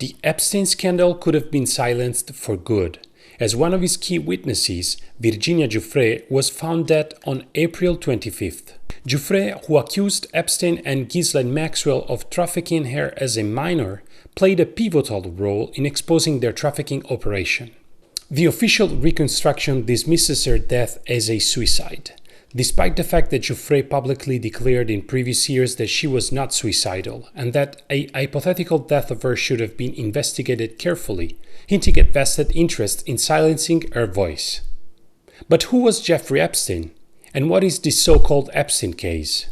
The Epstein scandal could have been silenced for good, as one of his key witnesses, Virginia Giuffre, was found dead on April 25th. Giuffre, who accused Epstein and Ghislaine Maxwell of trafficking her as a minor, played a pivotal role in exposing their trafficking operation. The official reconstruction dismisses her death as a suicide, despite the fact that Giuffre publicly declared in previous years that she was not suicidal and that a hypothetical death of her should have been investigated carefully, hinting at vested interest in silencing her voice. But who was Jeffrey Epstein? And what is the so-called Epstein case?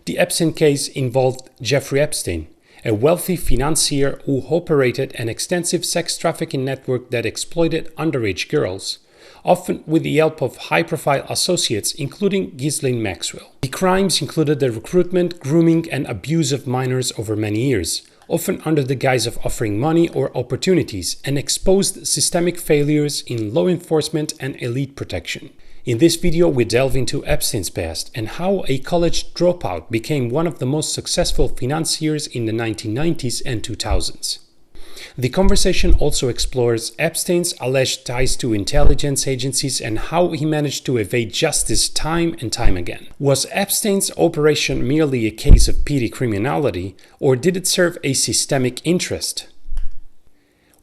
The Epstein case involved Jeffrey Epstein, a wealthy financier who operated an extensive sex trafficking network that exploited underage girls, often with the help of high-profile associates including Ghislaine Maxwell. The crimes included the recruitment, grooming, and abuse of minors over many years, often under the guise of offering money or opportunities, and exposed systemic failures in law enforcement and elite protection. In this video, we delve into Epstein's past and how a college dropout became one of the most successful financiers in the 1990s and 2000s. The conversation also explores Epstein's alleged ties to intelligence agencies and how he managed to evade justice time and time again. Was Epstein's operation merely a case of petty criminality, or did it serve a systemic interest?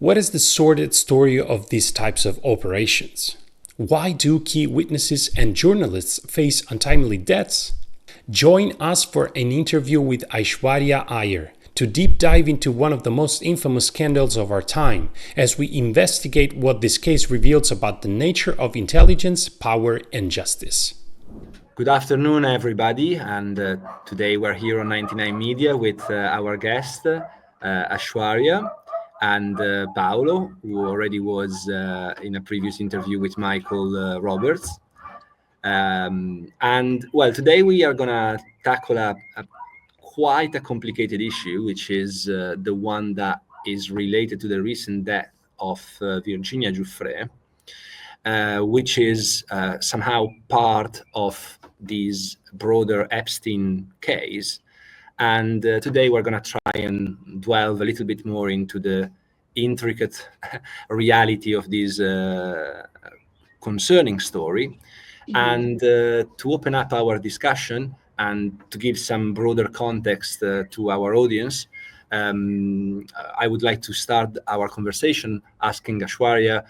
What is the sordid story of these types of operations? Why do key witnesses and journalists face untimely deaths? Join us for an interview with Aishwarya Iyer to deep dive into one of the most infamous scandals of our time, as we investigate what this case reveals about the nature of intelligence, power, and justice. Good afternoon, everybody, and today we're here on 99 Media with our guest, Aishwarya, and Paolo, who already was in a previous interview with Michael Roberts. And well, today we are going to tackle quite a complicated issue, which is the one that is related to the recent death of Virginia Giuffre, which is somehow part of this broader Epstein case. And today we're going to try and delve a little bit more into the intricate reality of this concerning story. And to open up our discussion and to give some broader context to our audience, I would like to start our conversation asking Aishwarya,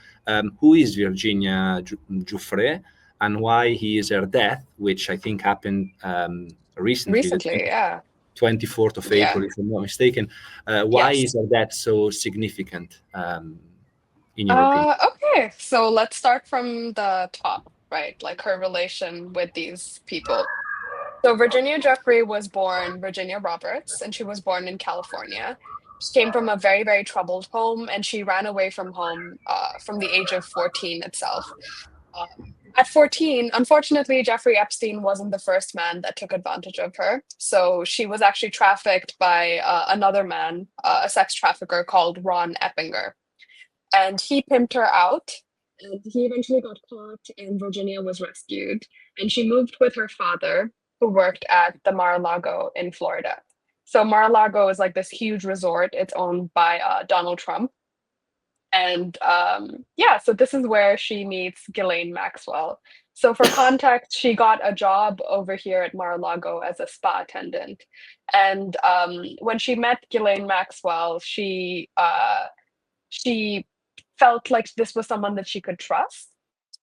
who is Virginia Giuffre and why is her death, which I think happened recently, yeah. 24th of April, if I'm not mistaken. Why is her death so significant in your opinion? Okay, so let's start from the top, right? Like her relation with these people. So Virginia Giuffre was born Virginia Roberts, and she was born in California. She came from a very, very troubled home, and she ran away from home from the age of 14 itself. At 14, unfortunately, Jeffrey Epstein wasn't the first man that took advantage of her. So she was actually trafficked by another man, a sex trafficker called Ron Eppinger. And he pimped her out. And he eventually got caught, and Virginia was rescued. And she moved with her father, who worked at the Mar-a-Lago in Florida. So Mar-a-Lago is like this huge resort. It's owned by Donald Trump. And so this is where she meets Ghislaine Maxwell. So for context, she got a job over here at Mar-a-Lago as a spa attendant. And when she met Ghislaine Maxwell, she felt like this was someone that she could trust.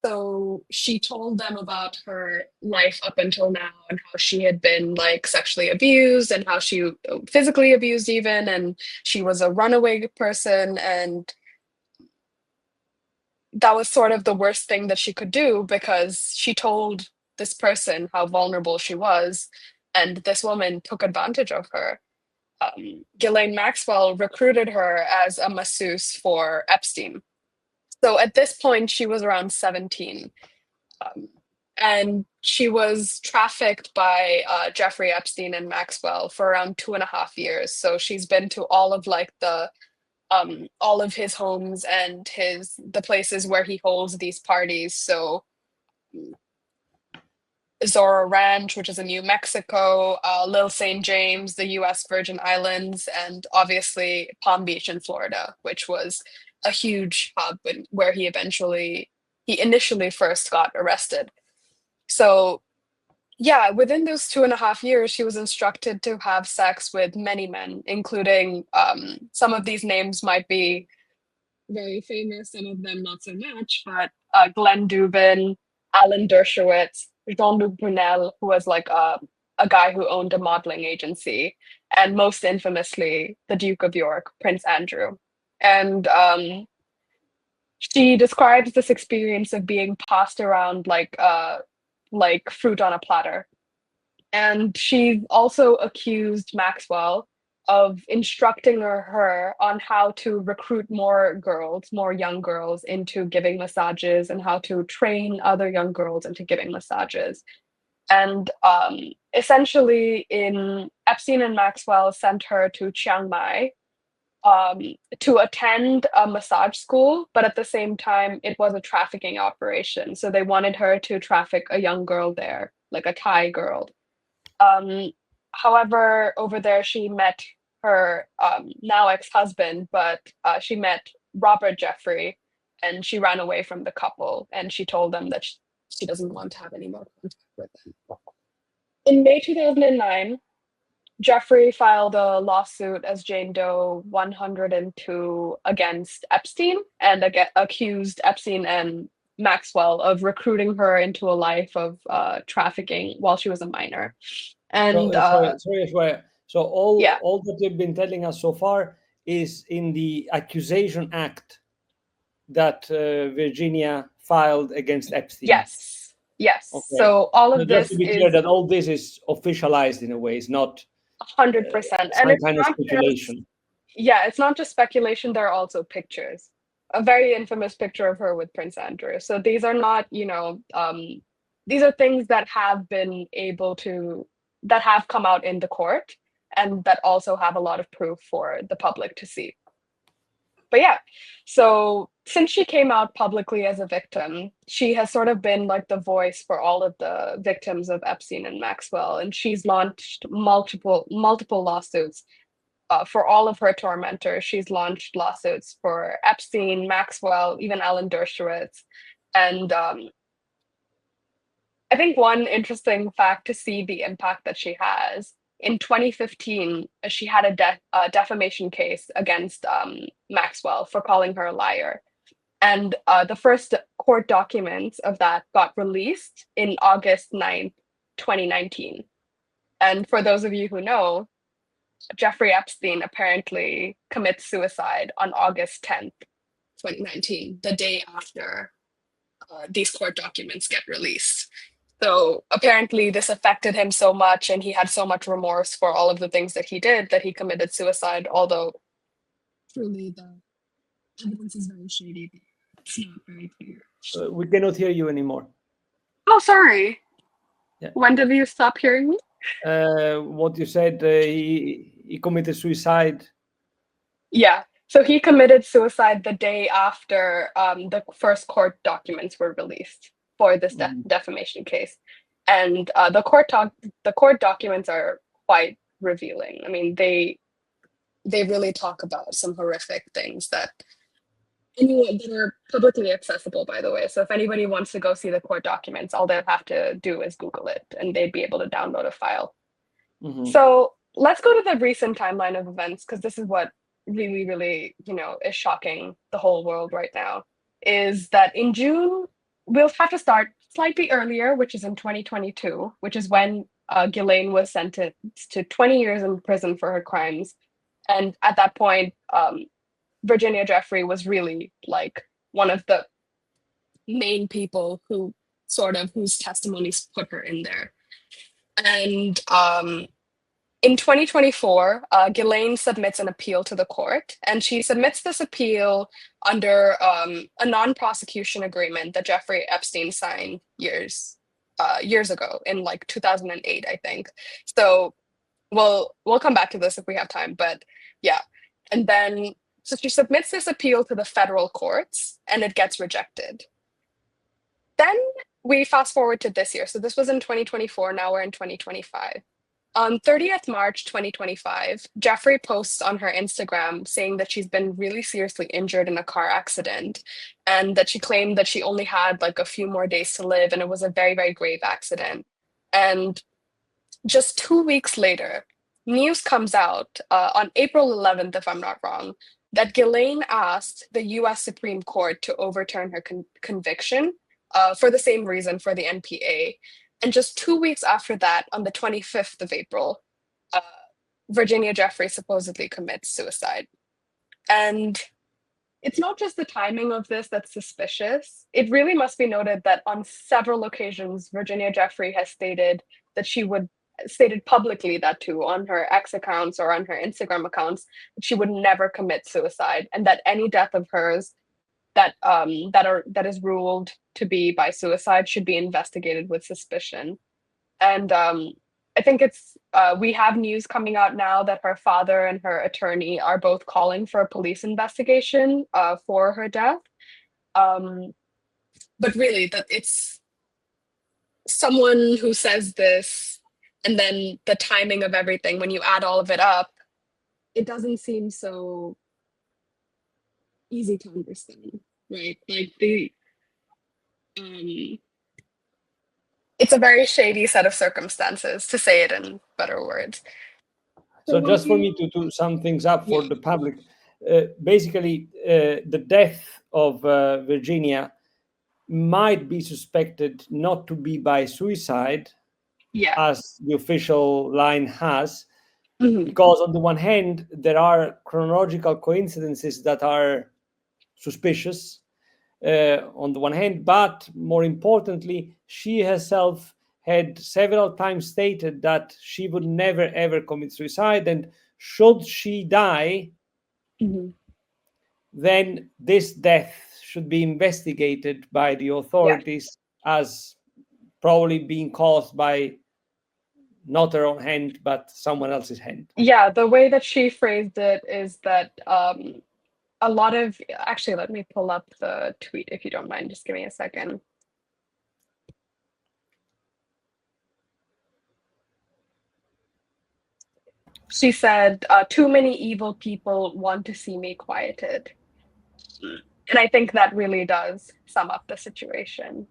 So she told them about her life up until now and how she had been like sexually abused and how she physically abused even, and she was a runaway person, and that was sort of the worst thing that she could do because she told this person how vulnerable she was, and this woman took advantage of her. Ghislaine Maxwell recruited her as a masseuse for Epstein. So at this point, she was around 17. And she was trafficked by Jeffrey Epstein and Maxwell for around 2.5 years. So she's been to all of like all of his homes and the places where he holds these parties. So Zorro Ranch, which is in New Mexico, Little St. James, the US Virgin Islands, and obviously Palm Beach in Florida, which was a huge hub where he initially first got arrested. So yeah, within those 2.5 years, she was instructed to have sex with many men, including some of these names might be very famous, some of them not so much, but Glenn Dubin, Alan Dershowitz, Jean-Luc Brunel, who was like a guy who owned a modeling agency, and most infamously, the Duke of York, Prince Andrew. And she describes this experience of being passed around like fruit on a platter. And she also accused Maxwell of instructing her on how to recruit more girls, more young girls, into giving massages and how to train other young girls into giving massages. And essentially, Epstein and Maxwell sent her to Chiang Mai to attend a massage school, but at the same time, it was a trafficking operation. So they wanted her to traffic a young girl there, like a Thai girl. However, over there, she met her now ex-husband, but she met Robert Jeffrey, and she ran away from the couple, and she told them that she doesn't want to have any more contact with them. In May 2009, Giuffre filed a lawsuit as Jane Doe 102 against Epstein and accused Epstein and Maxwell of recruiting her into a life of trafficking while she was a minor. And so all yeah. all that you've been telling us so far is in the accusation act that Virginia filed against Epstein. Yes. Okay. So all of this just to be clear that all this is officialized in a way. It's not 100%. And it's kind of speculation. It's not just speculation. There are also pictures. A very infamous picture of her with Prince Andrew. So these are not, these are things that have come out in the court and that also have a lot of proof for the public to see. But yeah, so since she came out publicly as a victim, she has sort of been like the voice for all of the victims of Epstein and Maxwell, and she's launched multiple lawsuits for all of her tormentors. She's launched lawsuits for Epstein, Maxwell, even Alan Dershowitz. And I think one interesting fact to see the impact that she has, in 2015, she had a defamation case against Maxwell for calling her a liar. And the first court documents of that got released in August 9th, 2019. And for those of you who know, Jeffrey Epstein apparently commits suicide on August 10th, 2019, the day after these court documents get released. So apparently this affected him so much and he had so much remorse for all of the things that he did that he committed suicide, although truly the evidence is very shady. It's not very clear. We cannot hear you anymore. Oh, sorry. Yeah. When did you stop hearing me? What you said, he committed suicide. Yeah. So he committed suicide the day after the first court documents were released for this defamation case. And the court documents are quite revealing. I mean, they really talk about some horrific things that are publicly accessible, by the way. So if anybody wants to go see the court documents, all they have to do is Google it and they'd be able to download a file. Mm-hmm. So let's go to the recent timeline of events, because this is what really, really, is shocking the whole world right now, is that in June, we'll have to start slightly earlier, which is in 2022, which is when Ghislaine was sentenced to 20 years in prison for her crimes. And at that point, Virginia Giuffre was really like one of the main people whose testimonies put her in there. And in 2024, Ghislaine submits an appeal to the court, and she submits this appeal under a non-prosecution agreement that Jeffrey Epstein signed years ago in like 2008, I think. So we'll come back to this if we have time, but yeah. And then, so she submits this appeal to the federal courts, and it gets rejected. Then we fast forward to this year. So this was in 2024. Now we're in 2025. On 30th March 2025, Jeffrey posts on her Instagram saying that she's been really seriously injured in a car accident and that she claimed that she only had like a few more days to live and it was a very, very grave accident. And just 2 weeks later, news comes out on April 11th, if I'm not wrong, that Ghislaine asked the US Supreme Court to overturn her conviction for the same reason, for the NPA. And just 2 weeks after that, on the 25th of April, Virginia Giuffre supposedly commits suicide. And it's not just the timing of this that's suspicious. It really must be noted that on several occasions, Virginia Giuffre has stated publicly that too, on her X accounts or on her Instagram accounts, that she would never commit suicide, and that any death of hers that is ruled to be by suicide should be investigated with suspicion. And I think we have news coming out now that her father and her attorney are both calling for a police investigation for her death. But really, that it's someone who says this, and then the timing of everything, when you add all of it up, it doesn't seem so easy to understand, right? Like it's a very shady set of circumstances, to say it in better words. So just for me to sum things up for the public, basically the death of Virginia might be suspected not to be by suicide, as the official line has, because on the one hand, there are chronological coincidences that are suspicious on the one hand, but more importantly, she herself had several times stated that she would never ever commit suicide, and should she die, then this death should be investigated by the authorities as probably being caused by not her own hand, but someone else's hand. Yeah, the way that she phrased it is that a lot of, actually, let me pull up the tweet if you don't mind. Just give me a second. She said, too many evil people want to see me quieted. And I think that really does sum up the situation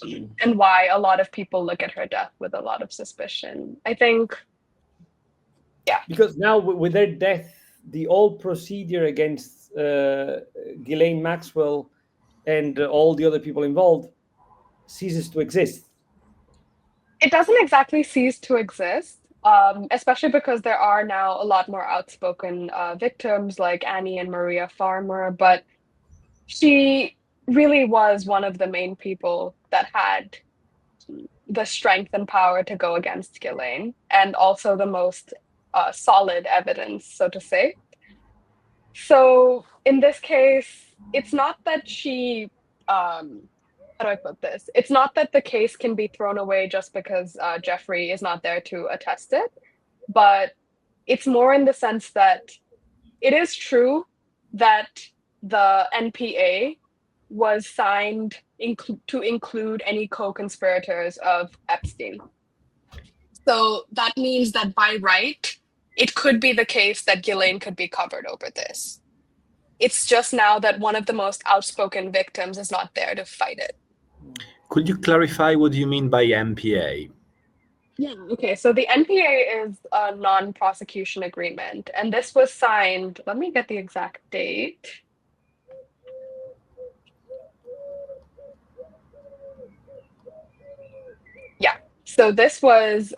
and why a lot of people look at her death with a lot of suspicion. I think, because now with her death, the whole procedure against Ghislaine Maxwell and all the other people involved ceases to exist. It doesn't exactly cease to exist, especially because there are now a lot more outspoken victims like Annie and Maria Farmer, but she really was one of the main people that had the strength and power to go against Ghislaine, and also the most solid evidence, so to say. So in this case, it's not that she, how do I put this? It's not that the case can be thrown away just because Jeffrey is not there to attest it, but it's more in the sense that it is true that the NPA was signed to include any co-conspirators of Epstein. So that means that by right, it could be the case that Ghislaine could be covered over this. It's just now that one of the most outspoken victims is not there to fight it. Could you clarify what you mean by NPA? Yeah, okay. So the NPA is a non-prosecution agreement, and this was signed, let me get the exact date. Yeah, so this was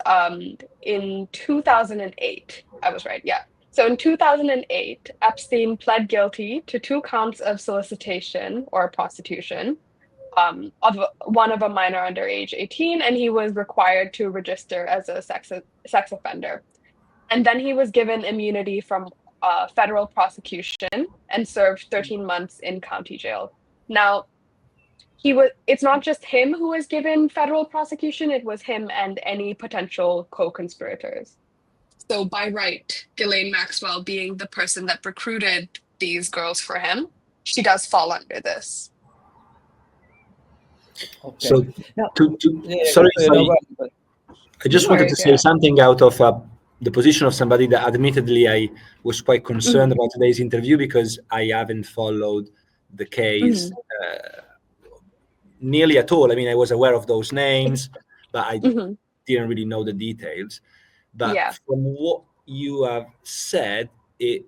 in 2008. I was right, yeah. So in 2008, Epstein pled guilty to 2 counts of solicitation or prostitution of one of a minor under age 18, and he was required to register as a sex offender. And then he was given immunity from federal prosecution and served 13 months in county jail. Now, it's not just him who was given federal prosecution, it was him and any potential co-conspirators. So by right, Ghislaine Maxwell being the person that recruited these girls for him, she does fall under this. Okay. So, Now, sorry, but I just wanted to say something out of the position of somebody that admittedly I was quite concerned about today's interview, because I haven't followed the case nearly at all. I mean, I was aware of those names, but I didn't really know the details. But from what you have said, it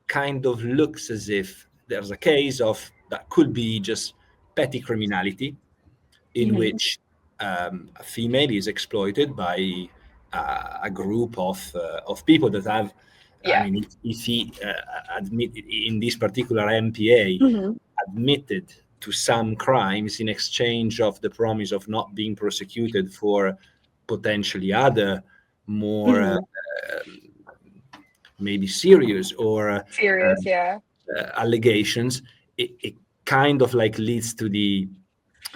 kind of looks as if there's a case of that could be just petty criminality, in which a female is exploited by a group of people that have. I mean, if he in this particular MPA admitted to some crimes in exchange of the promise of not being prosecuted for potentially other more maybe serious or allegations, it kind of like leads to the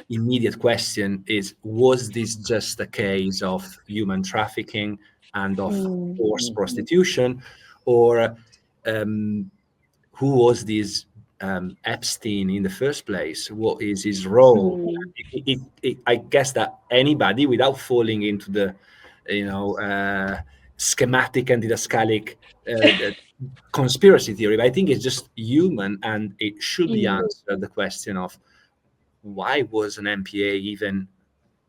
immediate question is, was this just a case of human trafficking and of forced prostitution, or who was this Epstein in the first place? What is his role? I guess that anybody, without falling into the schematic and didascalic conspiracy theory, but I think it's just human, and it should be answered, the question of why was an MPA even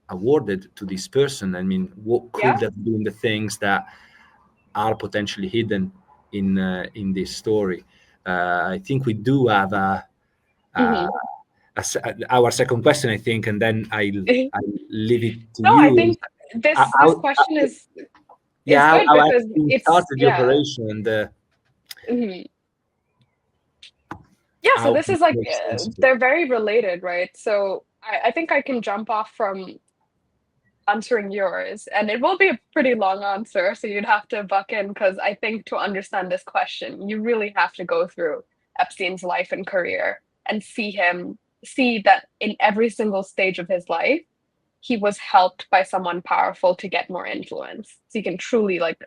awarded to this person? I mean, what could have been the things that are potentially hidden in this story? I think we do have our second question, I think, and then I'll leave it to you. I think this question is good because it started the operation. So this is like they're very related, right? So I think I can jump off from answering yours, and it will be a pretty long answer, so you'd have to buck in, because I think to understand this question, you really have to go through Epstein's life and career and see that in every single stage of his life, he was helped by someone powerful to get more influence. So you can truly like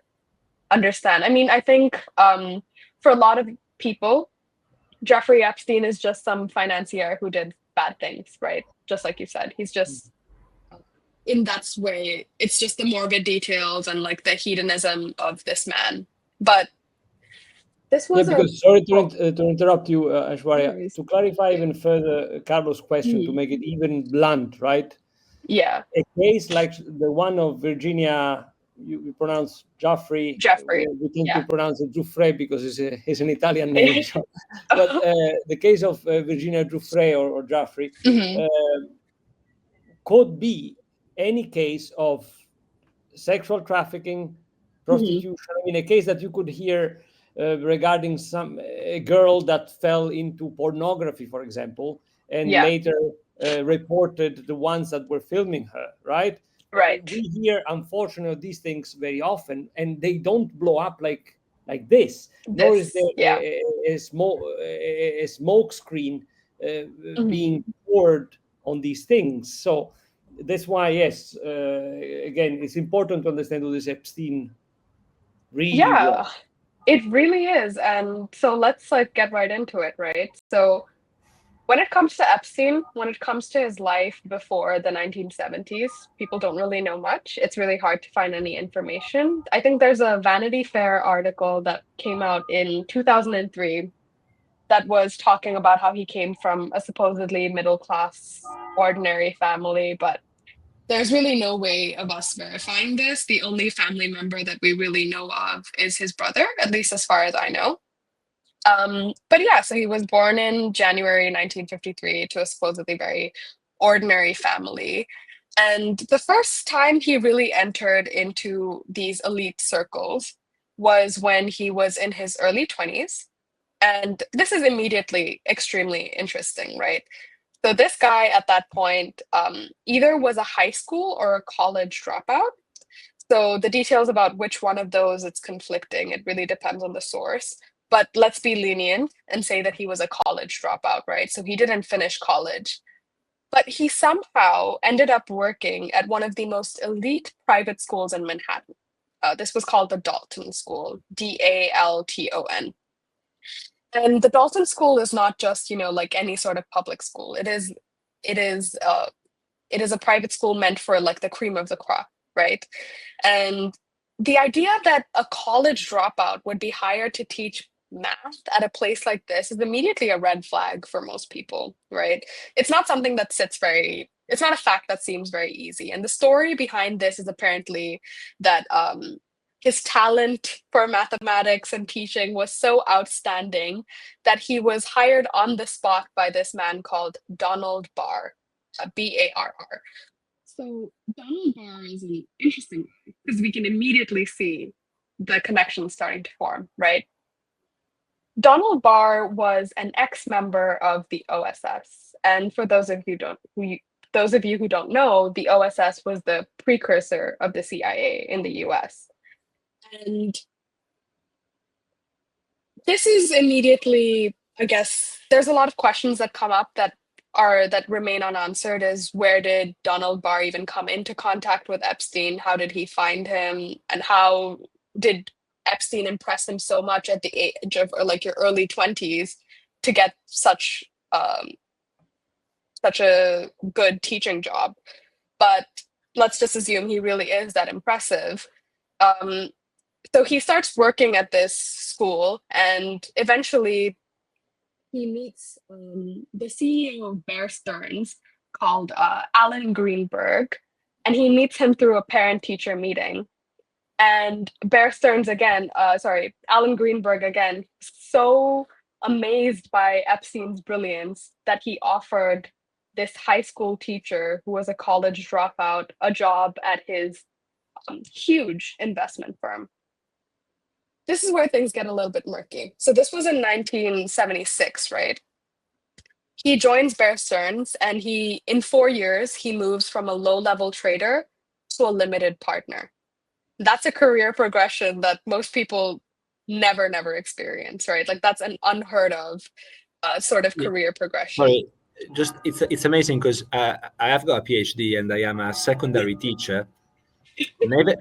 understand. I mean, I think for a lot of people, Jeffrey Epstein is just some financier who did bad things, right? Just like you said, he's just in that way. It's just the morbid details and like the hedonism of this man. But this was sorry to interrupt you, Aishwarya. To clarify even further Carlos' question, to make it even blunt, right? Yeah. A case like the one of Virginia, you pronounce Giuffre. We tend to pronounce it Giuffre because it's an Italian name. So. But the case of Virginia Giuffre or Giuffre could be any case of sexual trafficking, prostitution. I mean, a case that you could hear regarding a girl that fell into pornography, for example, and later reported the ones that were filming her, right? Right. We hear, unfortunately, these things very often, and they don't blow up like this. Nor is there a smoke screen being poured on these things. So that's why, yes, again, it's important to understand who this Epstein really was. It really is. And so let's like get right into it, right? So when it comes to Epstein, when it comes to his life before the 1970s, people don't really know much. It's really hard to find any information. I think there's a Vanity Fair article that came out in 2003 that was talking about how he came from a supposedly middle-class, ordinary family, but there's really no way of us verifying this. The only family member that we really know of is his brother, at least as far as I know. But so he was born in January 1953 to a supposedly very ordinary family. And the first time he really entered into these elite circles was when he was in his early 20s. And this is immediately extremely interesting, right? So this guy at that point either was a high school or a college dropout. So the details about which one of those, it's conflicting. It really depends on the source. But let's be lenient and say that he was a college dropout, right? So he didn't finish college. But he somehow ended up working at one of the most elite private schools in Manhattan. This was called the Dalton School, Dalton. And the Dalton School is not just, like any sort of public school. It is it is a private school meant for like the cream of the crop, right? And the idea that a college dropout would be hired to teach math at a place like this is immediately a red flag for most people, right? It's not something that it's not a fact that seems very easy. And the story behind this is apparently that his talent for mathematics and teaching was so outstanding that he was hired on the spot by this man called Donald Barr, Barr. So Donald Barr is an interesting one because we can immediately see the connection starting to form, right? Donald Barr was an ex-member of the OSS, and for those of you who don't know, the OSS was the precursor of the CIA in the US. And this is immediately, I guess, there's a lot of questions that come up that remain unanswered. Is where did Donald Barr even come into contact with Epstein? How did he find him? And how did Epstein impress him so much at the age of like your early 20s to get such a good teaching job? But let's just assume he really is that impressive. So he starts working at this school, and eventually he meets the CEO of Bear Stearns called Alan Greenberg, and he meets him through a parent-teacher meeting. And Bear Stearns Alan Greenberg again, so amazed by Epstein's brilliance that he offered this high school teacher who was a college dropout a job at his huge investment firm. This is where things get a little bit murky. So this was in 1976, right? He joins Bear Stearns, and in 4 years, he moves from a low-level trader to a limited partner. That's a career progression that most people never experience, right? Like that's an unheard of sort of career progression. Sorry, just it's amazing because I have got a PhD and I am a secondary teacher.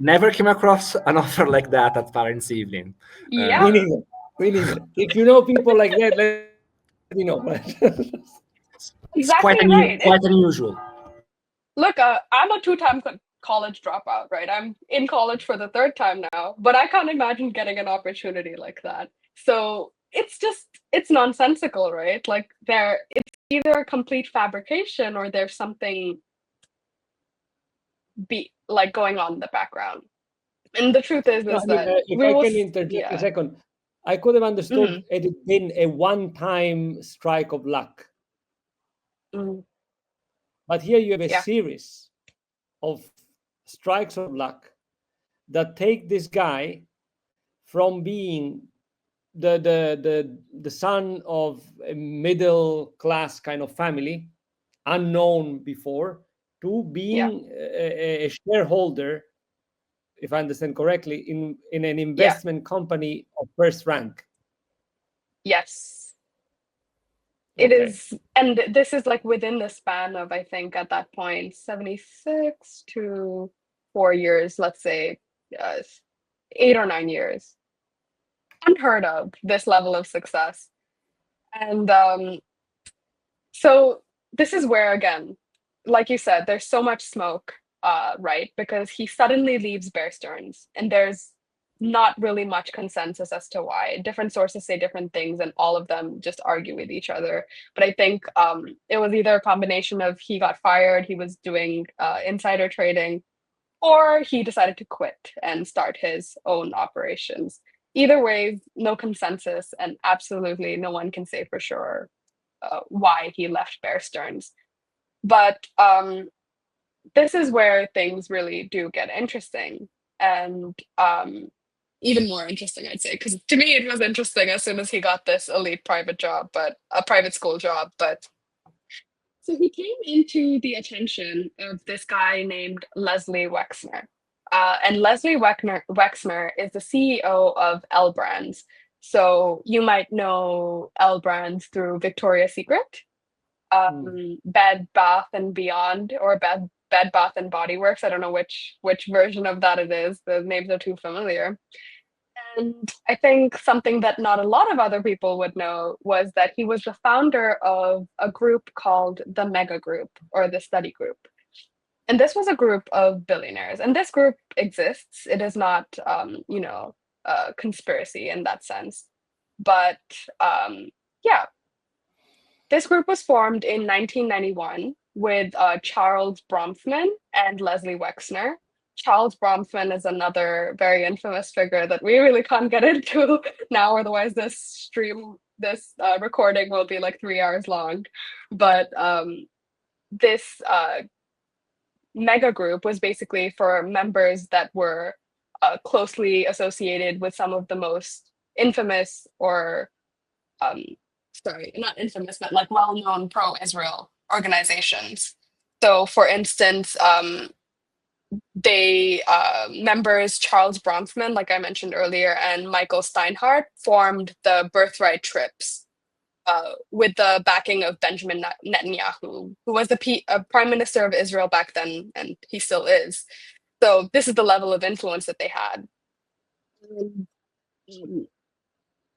Never came across an offer like that at Parents' Evening. Yeah, we need it. If you know people like that, let me know. It's quite unusual. Look, I'm a 2-time college dropout, right? I'm in college for the 3rd time now, but I can't imagine getting an opportunity like that. So it's nonsensical, right? Like it's either a complete fabrication or there's something going on in the background. And the truth is that if I can interject a second, I could have understood it had been a one-time strike of luck. But here you have a series of strikes of luck that take this guy from being the son of a middle class kind of family, unknown before, to being a shareholder, if I understand correctly, in an investment company of first rank. Yes. It is, and this is like within the span of, I think at that point, 76 to 4 years, let's say 8 or 9 years. Unheard of, this level of success. And so this is where, again, like you said, there's so much smoke, right? Because he suddenly leaves Bear Stearns, and there's not really much consensus as to why. Different sources say different things, and all of them just argue with each other. But I think it was either a combination of he got fired, he was doing insider trading, or he decided to quit and start his own operations. Either way, no consensus, and absolutely no one can say for sure why he left Bear Stearns. But this is where things really do get interesting, and even more interesting, I'd say, because to me it was interesting as soon as he got this elite private job, but a private school job. But so he came into the attention of this guy named Leslie Wexner. And Leslie Wexner is the CEO of L Brands. So you might know L Brands through Victoria's Secret, Bed Bath and Beyond, or Bed Bath and Body Works. I don't know which version of that it is. The names are too familiar. And I think something that not a lot of other people would know was that he was the founder of a group called the Mega Group, or the Study Group. And this was a group of billionaires, and this group exists. It is not, a conspiracy in that sense. But yeah, this group was formed in 1991 with Charles Bronfman and Leslie Wexner. Charles Bronfman is another very infamous figure that we really can't get into now, otherwise this recording will be like 3 hours long. But this mega group was basically for members that were closely associated with some of the most infamous or sorry, not infamous, but like well-known pro-Israel organizations. So, for instance, they members Charles Bronfman, like I mentioned earlier, and Michael Steinhardt formed the Birthright Trips with the backing of Benjamin Netanyahu, who was the prime minister of Israel back then, and he still is. So this is the level of influence that they had.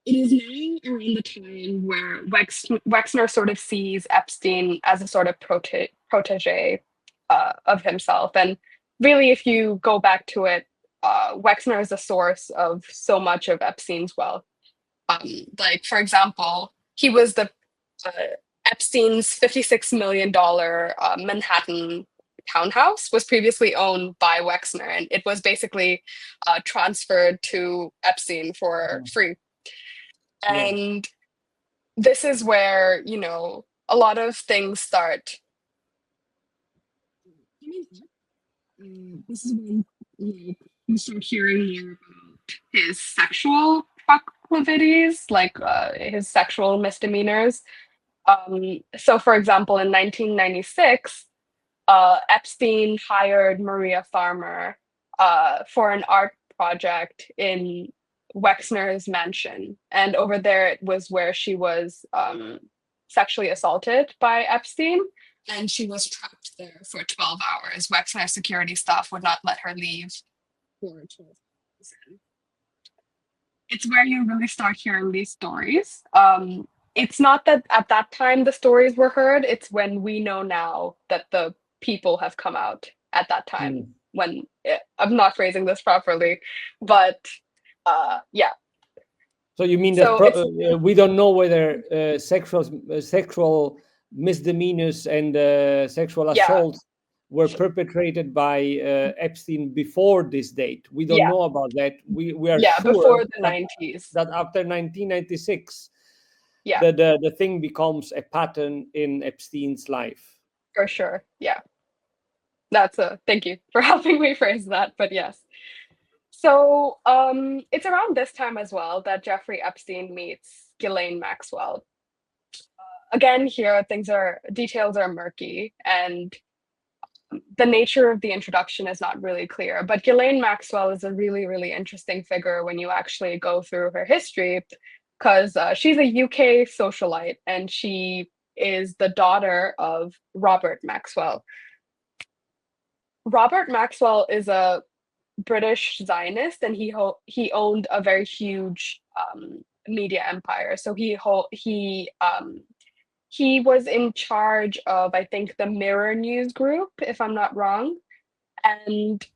It is now around the time where Wexner sort of sees Epstein as a sort of protege of himself. And really, if you go back to it, Wexner is the source of so much of Epstein's wealth. Like, for example, he was the Epstein's $56 million Manhattan townhouse was previously owned by Wexner, and it was basically transferred to Epstein for free. And this is where, a lot of things start. This is when you start hearing more about his sexual proclivities, like his sexual misdemeanors. So, for example, in 1996, Epstein hired Maria Farmer for an art project in Wexner's mansion. And over there, it was where she was sexually assaulted by Epstein. And she was trapped there for 12 hours. Wexner's security staff would not let her leave for 12 hours. It's where you really start hearing these stories. It's not that at that time the stories were heard. It's when we know now that the people have come out at that time. When I'm not phrasing this properly, but yeah. So you mean that we don't know whether sexual misdemeanors and sexual assaults were perpetrated by Epstein before this date? We don't know about that. We are sure before the 90s. That after 1996, the thing becomes a pattern in Epstein's life. For sure, yeah. Thank you for helping me phrase that, but yes. So it's around this time as well that Jeffrey Epstein meets Ghislaine Maxwell. Again, here details are murky, and the nature of the introduction is not really clear. But Ghislaine Maxwell is a really, really interesting figure when you actually go through her history, because she's a UK socialite, and she is the daughter of Robert Maxwell. Robert Maxwell is a British Zionist, and he owned a very huge media empire. So he was in charge of, I think, the Mirror News Group, if I'm not wrong, and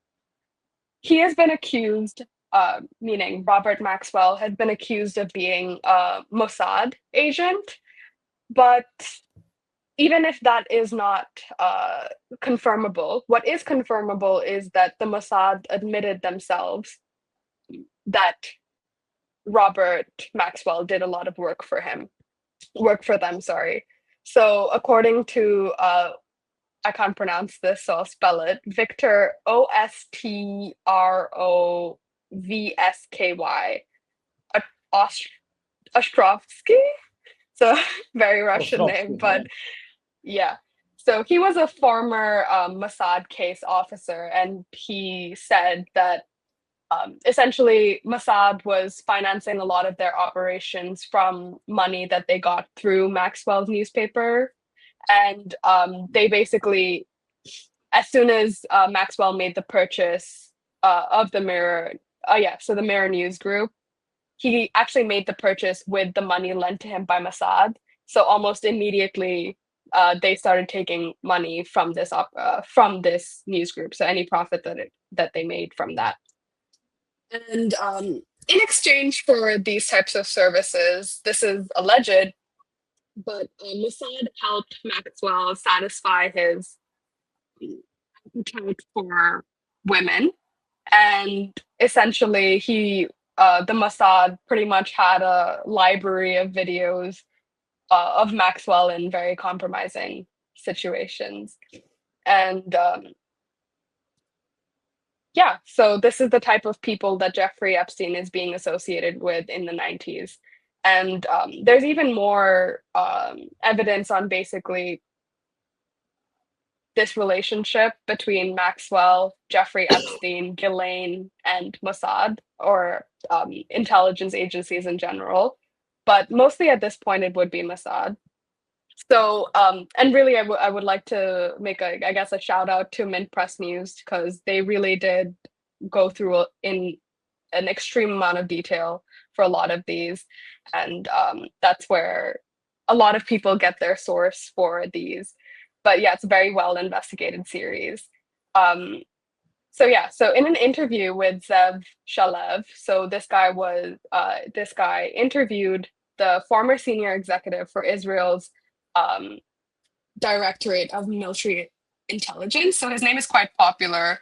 he has been accused. Meaning Robert Maxwell had been accused of being a Mossad agent, but even if that is not confirmable, what is confirmable is that the Mossad admitted themselves that Robert Maxwell did a lot of work for them. So according to, I can't pronounce this, so I'll spell it, Victor Ostrovsky, Ostrovsky. So very Russian name, but yeah. So he was a former Mossad case officer, and he said that essentially Mossad was financing a lot of their operations from money that they got through Maxwell's newspaper. And they basically, as soon as Maxwell made the purchase of the Mirror, so the Mirror News Group, he actually made the purchase with the money lent to him by Mossad. So almost immediately, they started taking money from this news group. So any profit that they made from that. And in exchange for these types of services, this is alleged, but Mossad helped Maxwell satisfy his appetite for women. And essentially, the Mossad pretty much had a library of videos of Maxwell in very compromising situations. And yeah, so this is the type of people that Jeffrey Epstein is being associated with in the 90s. And there's even more evidence on basically this relationship between Maxwell, Jeffrey Epstein, Ghislaine, and Mossad, or intelligence agencies in general. But mostly at this point, it would be Mossad. So, and really, I would like to make a shout out to Mint Press News, because they really did go through in an extreme amount of detail for a lot of these. And that's where a lot of people get their source for these. But yeah, it's a very well investigated series. So in an interview with Zev Shalev, so this guy interviewed the former senior executive for Israel's Directorate of Military Intelligence. So his name is quite popular.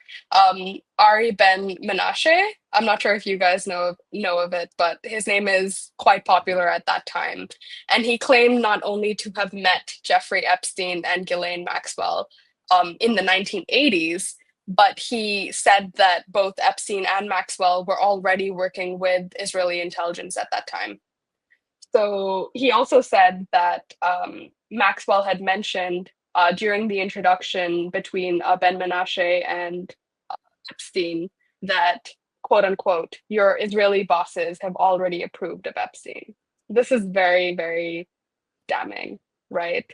Ari Ben Menashe. I'm not sure if you guys know of it, but his name is quite popular at that time. And he claimed not only to have met Jeffrey Epstein and Ghislaine Maxwell in the 1980s, but he said that both Epstein and Maxwell were already working with Israeli intelligence at that time. So he also said that Maxwell had mentioned during the introduction between Ben Menashe and Epstein that, quote unquote, your Israeli bosses have already approved of Epstein. This is very, very damning, right?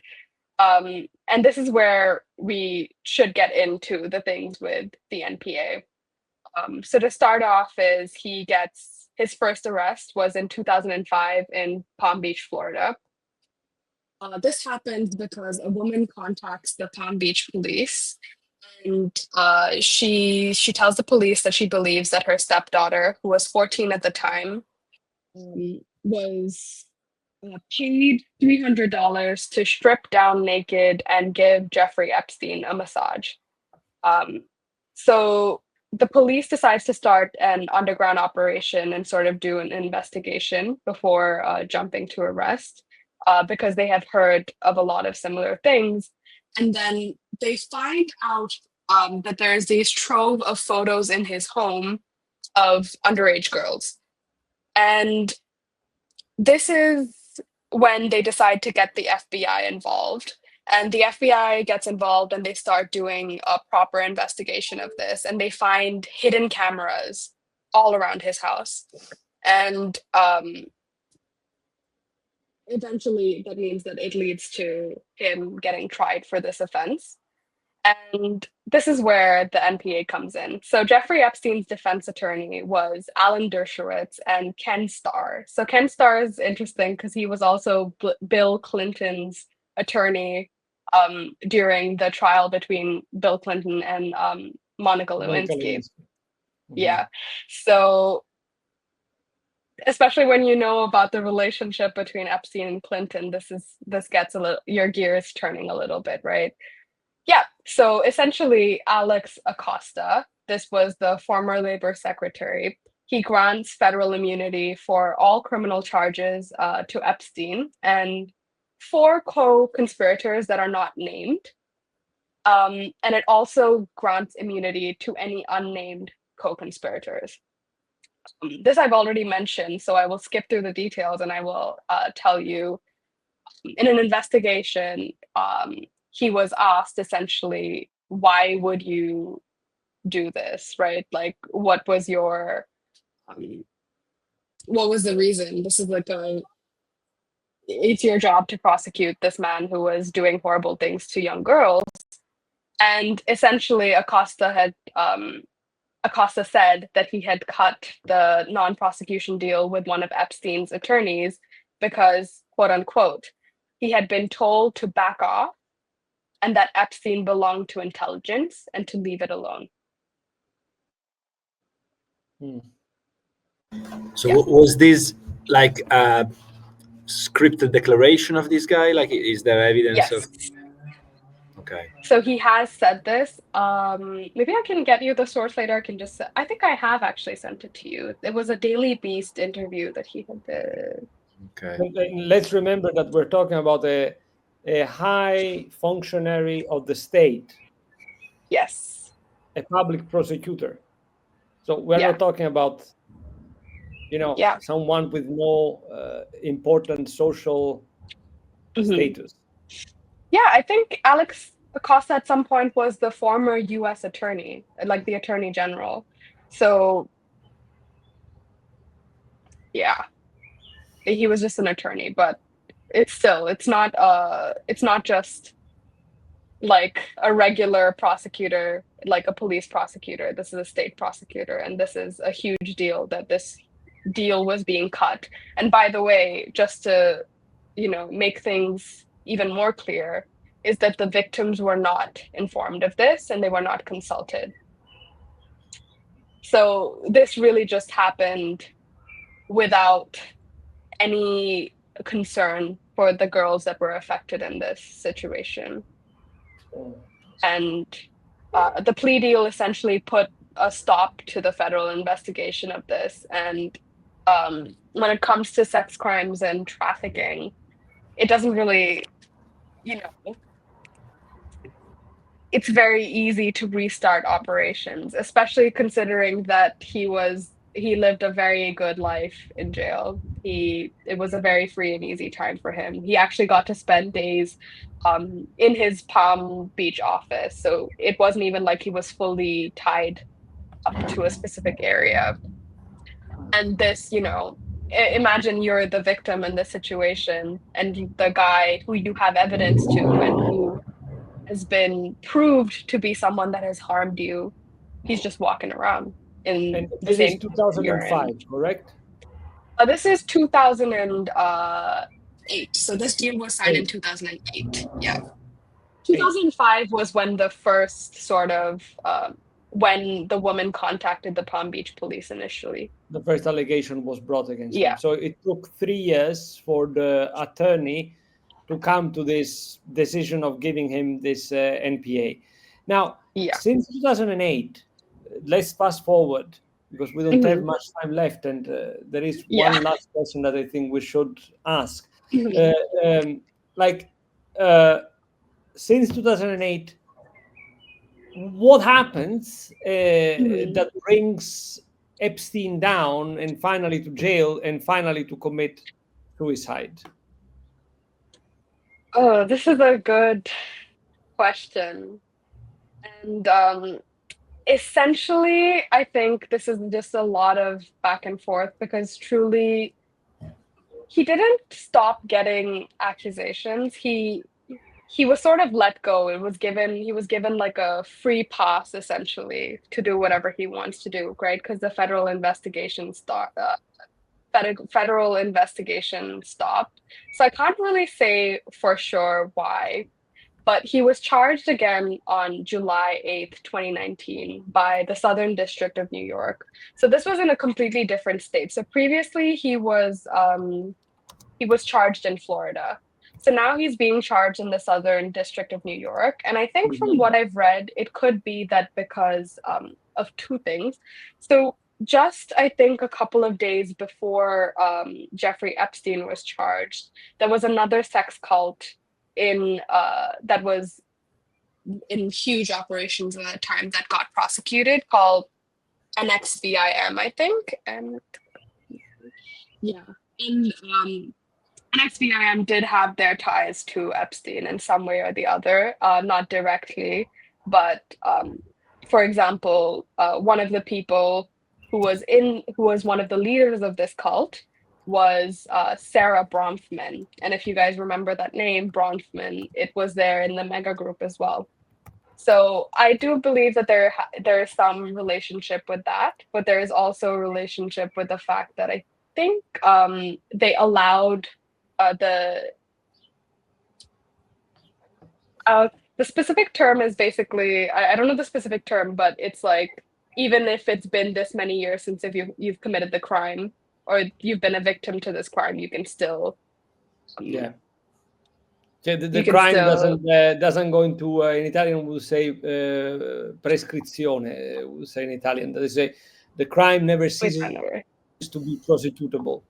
And this is where we should get into the things with the NPA. So to start off is his first arrest was in 2005 in Palm Beach, Florida. This happens because a woman contacts the Palm Beach police, and she tells the police that she believes that her stepdaughter, who was 14 at the time, was paid $300 to strip down naked and give Jeffrey Epstein a massage. So the police decides to start an underground operation and sort of do an investigation before jumping to arrest, because they have heard of a lot of similar things. And then they find out that there's these trove of photos in his home of underage girls. And this is when they decide to get the FBI involved. And the FBI gets involved and they start doing a proper investigation of this. And they find hidden cameras all around his house. And eventually that means that it leads to him getting tried for this offense. And this is where the NPA comes in. So Jeffrey Epstein's defense attorney was Alan Dershowitz and Ken Starr. So Ken Starr is interesting because he was also Bill Clinton's attorney during the trial between Bill Clinton and Monica Lewinsky. Mm-hmm. Yeah. So especially when you know about the relationship between Epstein and Clinton, this gets your gears turning a little bit, right? Yeah, so essentially Alex Acosta, this was the former labor secretary, he grants federal immunity for all criminal charges to Epstein and 4 co-conspirators that are not named. And it also grants immunity to any unnamed co-conspirators. This I've already mentioned, so I will skip through the details and I will tell you. In an investigation, he was asked essentially, why would you do this, right? Like, what was the reason? This is it's your job to prosecute this man who was doing horrible things to young girls. And essentially Acosta said that he had cut the non-prosecution deal with one of Epstein's attorneys because, quote unquote, he had been told to back off and that Epstein belonged to intelligence and to leave it alone. So was this like a scripted declaration of this guy? Like, is there evidence of? Okay. So he has said this. Maybe I can get you the source later. I think I have actually sent it to you. It was a Daily Beast interview that he had did. Okay. Let's remember that we're talking about a high functionary of the state. Yes. A public prosecutor. So we're not talking about, someone with no important social status. Yeah, I think Alex Acosta at some point was the former U.S. attorney, like the attorney general. So, yeah, he was just an attorney, but it's not just like a regular prosecutor, like a police prosecutor. This is a state prosecutor, and this is a huge deal that this deal was being cut. And by the way, just to, make things even more clear, is that the victims were not informed of this and they were not consulted. So this really just happened without any concern for the girls that were affected in this situation. And the plea deal essentially put a stop to the federal investigation of this. And when it comes to sex crimes and trafficking, it doesn't really, it's very easy to restart operations, especially considering that he lived a very good life in jail. It was a very free and easy time for him. He actually got to spend days in his Palm Beach office. So it wasn't even like he was fully tied up to a specific area. And this, imagine you're the victim in this situation, and the guy who you have evidence to and who has been proved to be someone that has harmed you, he's just walking around in and the this same is 2005, correct? This is 2008. So this deal was signed in 2008. Yeah. 2005 was when the first sort of when the woman contacted the Palm Beach police initially. The first allegation was brought against him. So it took 3 years for the attorney to come to this decision of giving him this NPA. Now, since 2008, let's fast forward because we don't have much time left, and there is one last question that I think we should ask. Since 2008, what happens that brings Epstein down and finally to jail and finally to commit suicide? Oh, this is a good question. And essentially, I think this is just a lot of back and forth because truly, he didn't stop getting accusations. He was sort of let go. He was given like a free pass essentially to do whatever he wants to do, right? Because the federal investigation stopped. So I can't really say for sure why, but he was charged again on July 8th, 2019 by the Southern District of New York. So this was in a completely different state. So previously he was charged in Florida. So now he's being charged in the Southern District of New York. And I think from what I've read, it could be that because of two things. So just, I think, a couple of days before Jeffrey Epstein was charged, there was another sex cult that was in huge operations at that time that got prosecuted called NXVIM, I think. And NXVIM did have their ties to Epstein in some way or the other, not directly, but for example, one of the people who was one of the leaders of this cult was Sarah Bronfman. And if you guys remember that name, Bronfman, it was there in the mega group as well. So I do believe that there is some relationship with that, but there is also a relationship with the fact that I think they allowed The specific term is basically, I don't know the specific term, but it's like, even if it's been this many years since if you've committed the crime or you've been a victim to this crime, you can still Yeah. Cioè, the you can crime still doesn't go into in Italian we'll say prescrizione, we'll say in Italian. They say the crime never wait ceases whatever. to be prosecutable.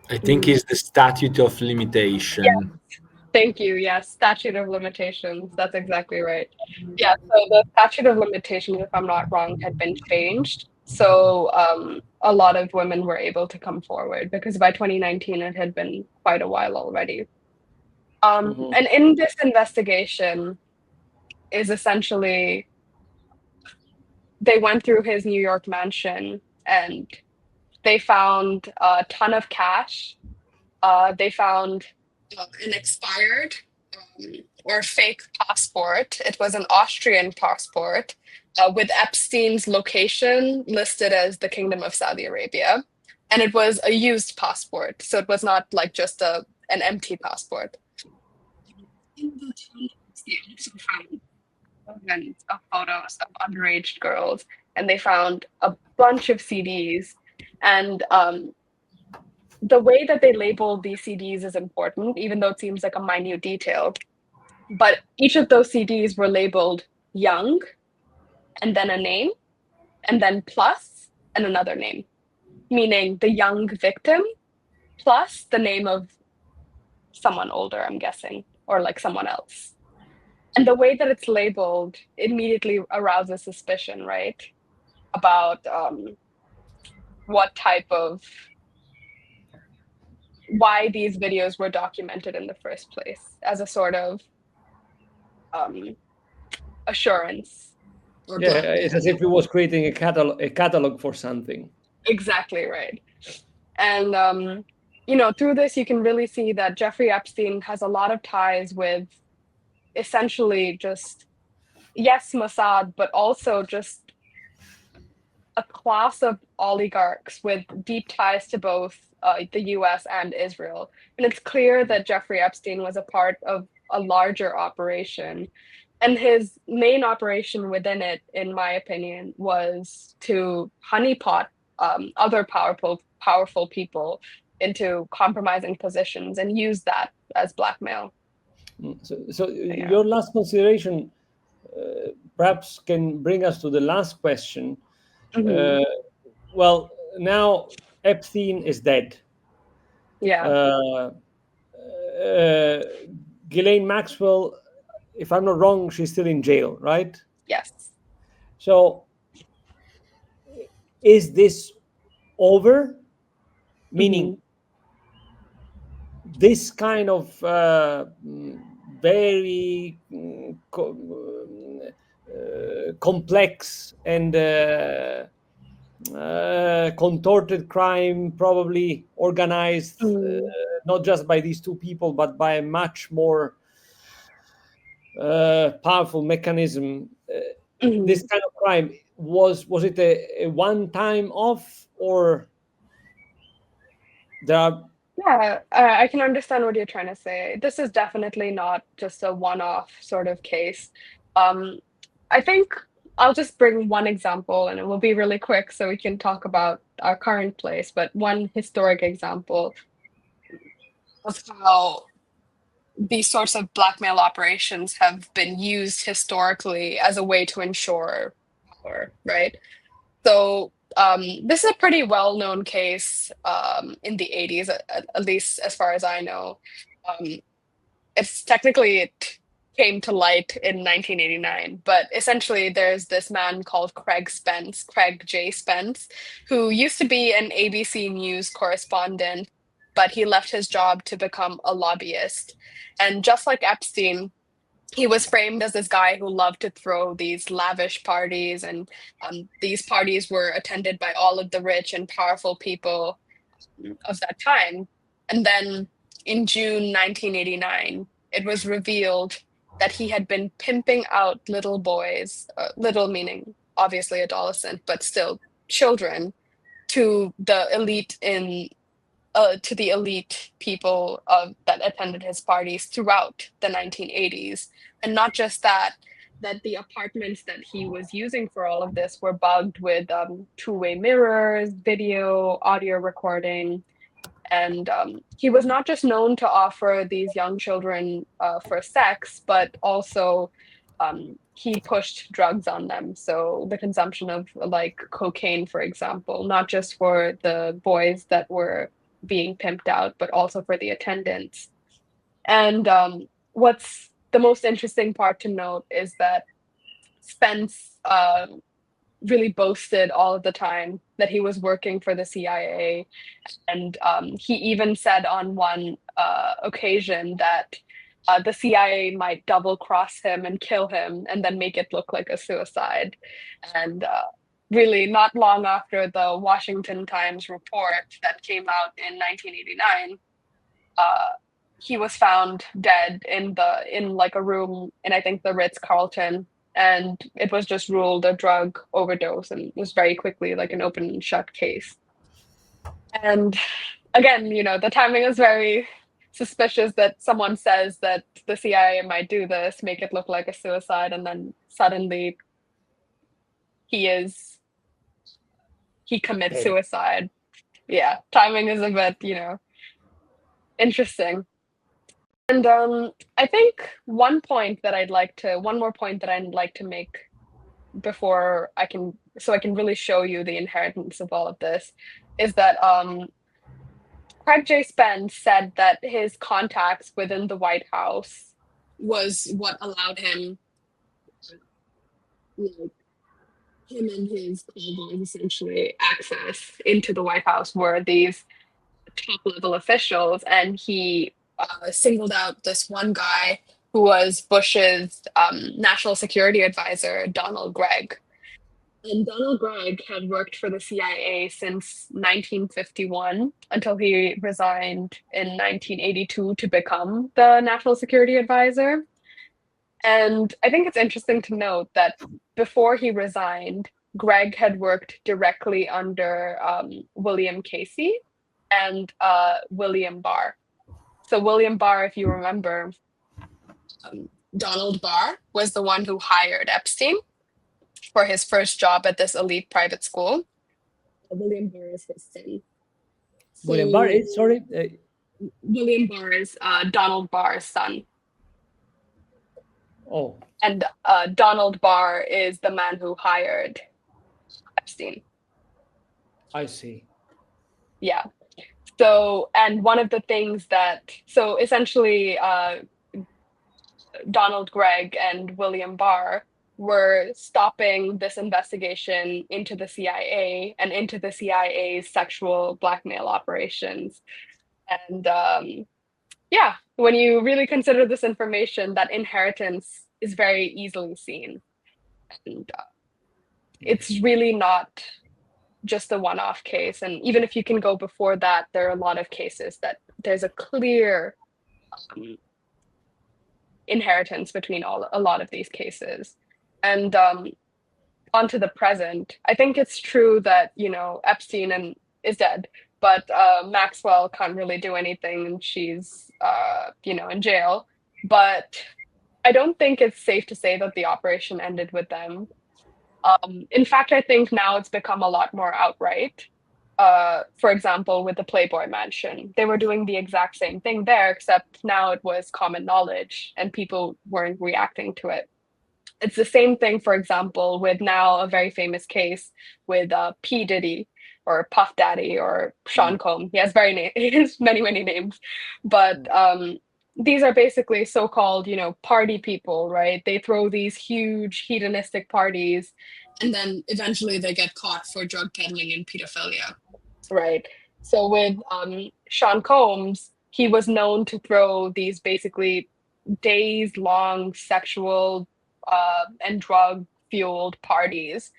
I think it's the statute of limitation. Yes. Thank you. Yes, statute of limitations. That's exactly right. Yeah, so the statute of limitations, if I'm not wrong, had been changed. So a lot of women were able to come forward because by 2019 it had been quite a while already. And in this investigation is essentially they went through his New York mansion and they found a ton of cash. They found an expired or fake passport. It was an Austrian passport with Epstein's location listed as the Kingdom of Saudi Arabia. And it was a used passport. So it was not like just an empty passport. In the town, they also found thousands of photos of underage girls, and they found a bunch of CDs. And the way that they label these CDs is important, even though it seems like a minute detail. But each of those CDs were labeled young, and then a name, and then plus, and another name, meaning the young victim plus the name of someone older, I'm guessing, or like someone else. And the way that it's labeled immediately arouses suspicion, right? About what type of, why these videos were documented in the first place as a sort of assurance. Yeah, it's as if he was creating a catalog for something. Exactly right. And you know, through this you can really see that Jeffrey Epstein has a lot of ties with essentially just, yes, Mossad, but also just a class of oligarchs with deep ties to both the US and Israel. And it's clear that Jeffrey Epstein was a part of a larger operation. And his main operation within it, in my opinion, was to honeypot other powerful people into compromising positions and use that as blackmail. So yeah. Your last consideration perhaps can bring us to the last question. Mm-hmm. Well, now Epstein is dead. Yeah. Ghislaine Maxwell, if I'm not wrong, she's still in jail, right? Yes. So is this over? Meaning this kind of very complex and contorted crime, probably organized not just by these two people, but by a much more powerful mechanism. This kind of crime, was it a one-time off, or there are... Yeah, I can understand what you're trying to say. This is definitely not just a one-off sort of case. I think I'll just bring one example, and it will be really quick so we can talk about our current place, but one historic example of how these sorts of blackmail operations have been used historically as a way to ensure power, right? So this is a pretty well-known case in the 80s, at least as far as I know. It came to light in 1989, but essentially there's this man called Craig J Spence, who used to be an ABC News correspondent, but he left his job to become a lobbyist. And just like Epstein, he was framed as this guy who loved to throw these lavish parties, and these parties were attended by all of the rich and powerful people of that time. And then in June 1989, it was revealed that he had been pimping out little boys, little meaning obviously adolescent, but still children, to the elite people that attended his parties throughout the 1980s. And not just that, that the apartments that he was using for all of this were bugged with two-way mirrors, video, audio recording. And he was not just known to offer these young children for sex, but also he pushed drugs on them. So the consumption of like cocaine, for example, not just for the boys that were being pimped out, but also for the attendants. And what's the most interesting part to note is that Spence really boasted all of the time that he was working for the CIA. And he even said on one occasion that the CIA might double cross him and kill him and then make it look like a suicide. And really, not long after the Washington Times report that came out in 1989, he was found dead in like a room in, I think, the Ritz-Carlton, and it was just ruled a drug overdose, and was very quickly like an open and shut case. And again, the timing is very suspicious that someone says that the CIA might do this, make it look like a suicide, and then suddenly he commits suicide. Yeah, timing is a bit, interesting. And I think one more point that I'd like to make before I can really show you the inheritance of all of this is that Craig J. Spence said that his contacts within the White House was what allowed him, him and his cohorts essentially access into the White House were these top level officials, and he singled out this one guy who was Bush's national security advisor, Donald Gregg. And Donald Gregg had worked for the CIA since 1951 until he resigned in 1982 to become the national security advisor. And I think it's interesting to note that before he resigned, Gregg had worked directly under William Casey and William Barr. So William Barr, if you remember, Donald Barr was the one who hired Epstein for his first job at this elite private school. William Barr is his son. William Barr is, sorry? William Barr is Donald Barr's son. Oh. And Donald Barr is the man who hired Epstein. I see. Yeah. So, and one of the things so essentially Donald Gregg and William Barr were stopping this investigation into the CIA and into the CIA's sexual blackmail operations. And when you really consider this information, that inheritance is very easily seen. And it's really not just a one-off case. And even if you can go before that, there are a lot of cases that there's a clear inheritance between a lot of these cases. And onto the present, I think it's true that, Epstein is dead, but Maxwell can't really do anything, and she's, in jail. But I don't think it's safe to say that the operation ended with them. In fact, I think now it's become a lot more outright. For example, with the Playboy Mansion, they were doing the exact same thing there, except now it was common knowledge and people weren't reacting to it. It's the same thing, for example, with now a very famous case with P. Diddy or Puff Daddy or Sean Combs. He has many, many names. But these are basically so-called, party people, right? They throw these huge hedonistic parties, and then eventually they get caught for drug peddling and pedophilia, right? So with Sean Combs, he was known to throw these basically days-long sexual and drug-fueled parties.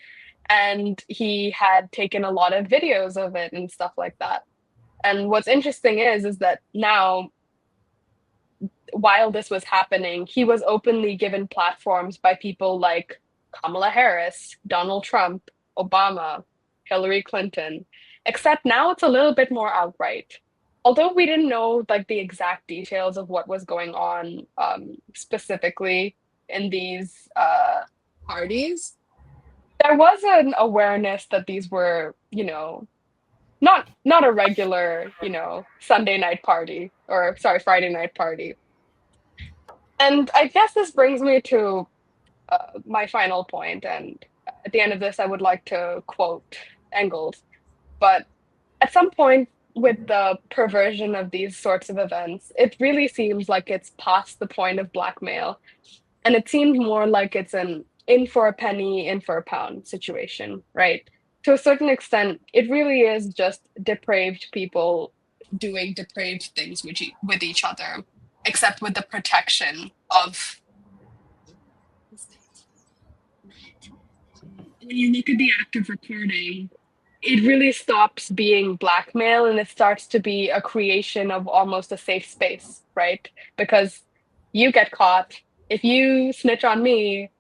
And he had taken a lot of videos of it and stuff like that. And what's interesting is that now, while this was happening, he was openly given platforms by people like Kamala Harris, Donald Trump, Obama, Hillary Clinton, except now it's a little bit more outright. Although we didn't know like the exact details of what was going on specifically in these parties, there was an awareness that these were, not a regular, Sunday night party, or sorry, Friday night party. And I guess this brings me to my final point. And at the end of this, I would like to quote Engels. But at some point, with the perversion of these sorts of events, it really seems like it's past the point of blackmail. And it seems more like it's an in for a penny, in for a pound situation, right? To a certain extent, it really is just depraved people doing depraved things with each other, except with the protection of. When you look at the act of recording, it really stops being blackmail and it starts to be a creation of almost a safe space, right? Because you get caught. If you snitch on me,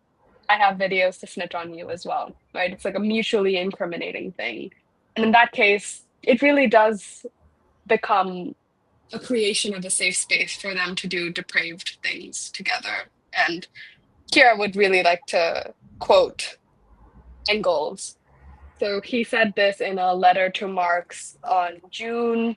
I have videos to snitch on you as well, right? It's like a mutually incriminating thing. And in that case, it really does become a creation of a safe space for them to do depraved things together. And here I would really like to quote Engels. So he said this in a letter to Marx on June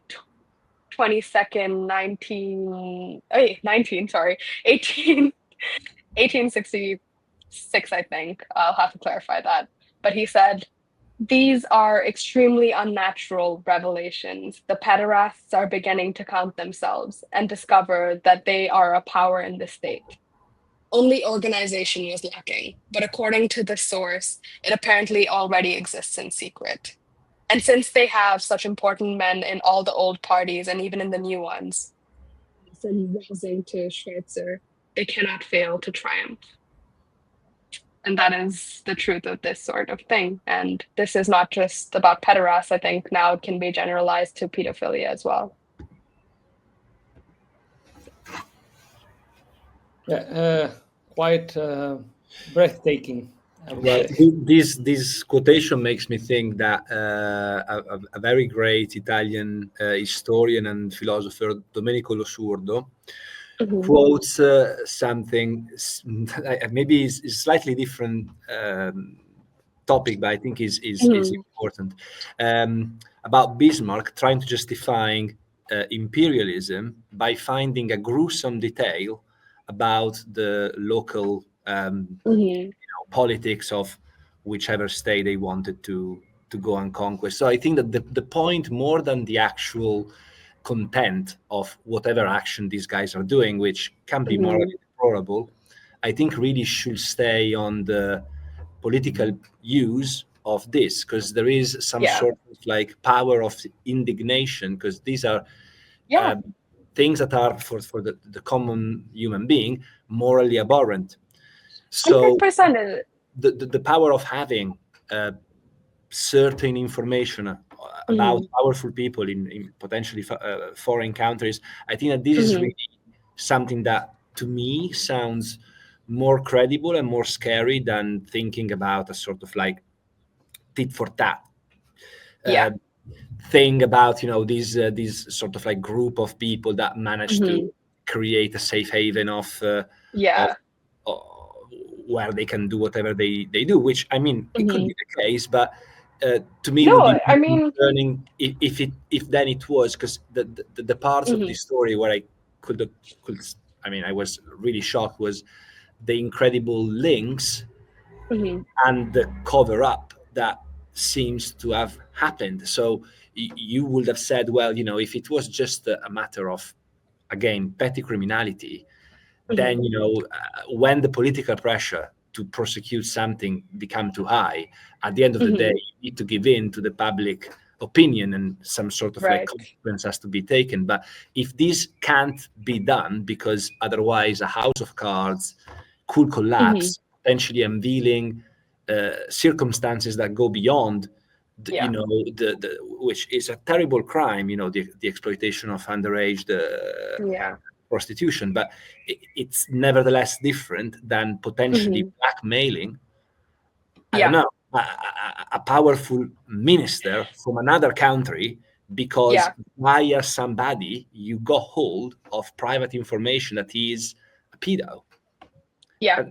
22nd, 1866, I think. I'll have to clarify that. But he said, "These are extremely unnatural revelations. The pederasts are beginning to count themselves and discover that they are a power in the state. Only organization was lacking, but according to the source, it apparently already exists in secret. And since they have such important men in all the old parties and even in the new ones, from Welsing to Schweitzer, they cannot fail to triumph." And that is the truth of this sort of thing. And this is not just about pederasts. I think now it can be generalized to pedophilia as well. Yeah, quite breathtaking. Well, this quotation makes me think that a very great Italian historian and philosopher, Domenico Losurdo, quotes something, maybe is slightly different topic, but I think is important, about Bismarck trying to justify imperialism by finding a gruesome detail about the local politics of whichever state they wanted to go and conquest. So I think that the point, more than the actual content of whatever action these guys are doing, which can be morally deplorable, I think really should stay on the political use of this, because there is some sort of like power of indignation, because these are things that are for the common human being morally abhorrent. So 100%. The power of having certain information about powerful people in potentially foreign countries, I think that this is really something that to me sounds more credible and more scary than thinking about a sort of like tit for tat thing about, these sort of like group of people that managed to create a safe haven of where they can do whatever they do, which I mean it could be the case, but to me would be concerning if then it was, because the parts of the story where I could I was really shocked was the incredible links and the cover up that seems to have happened. So you would have said, well, if it was just a matter of, again, petty criminality, then when the political pressure to prosecute something become too high, at the end of the day, you need to give in to the public opinion and some sort of like consequence has to be taken. But if this can't be done because otherwise a house of cards could collapse, potentially unveiling circumstances that go beyond Yeah. Which is a terrible crime, the exploitation of underage, Yeah. prostitution, but it's nevertheless different than potentially blackmailing, I don't know, a powerful minister from another country, because via somebody you got hold of private information that is a pedo. Yeah.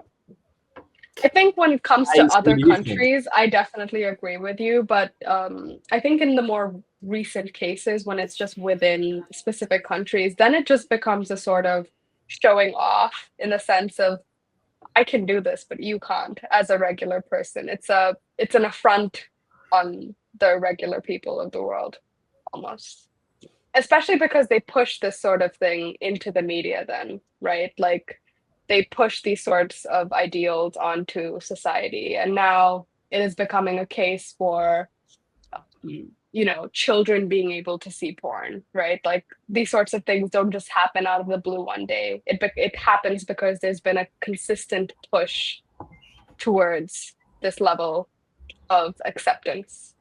I think when it comes to other countries, I definitely agree with you. But I think in the more recent cases, when it's just within specific countries, then it just becomes a sort of showing off, in the sense of, I can do this, but you can't, as a regular person. It's an affront on the regular people of the world, almost. Especially because they push this sort of thing into the media then, right? Like, they push these sorts of ideals onto society, and now it is becoming a case for children being able to see porn, right? Like, these sorts of things don't just happen out of the blue one day. It happens because there's been a consistent push towards this level of acceptance.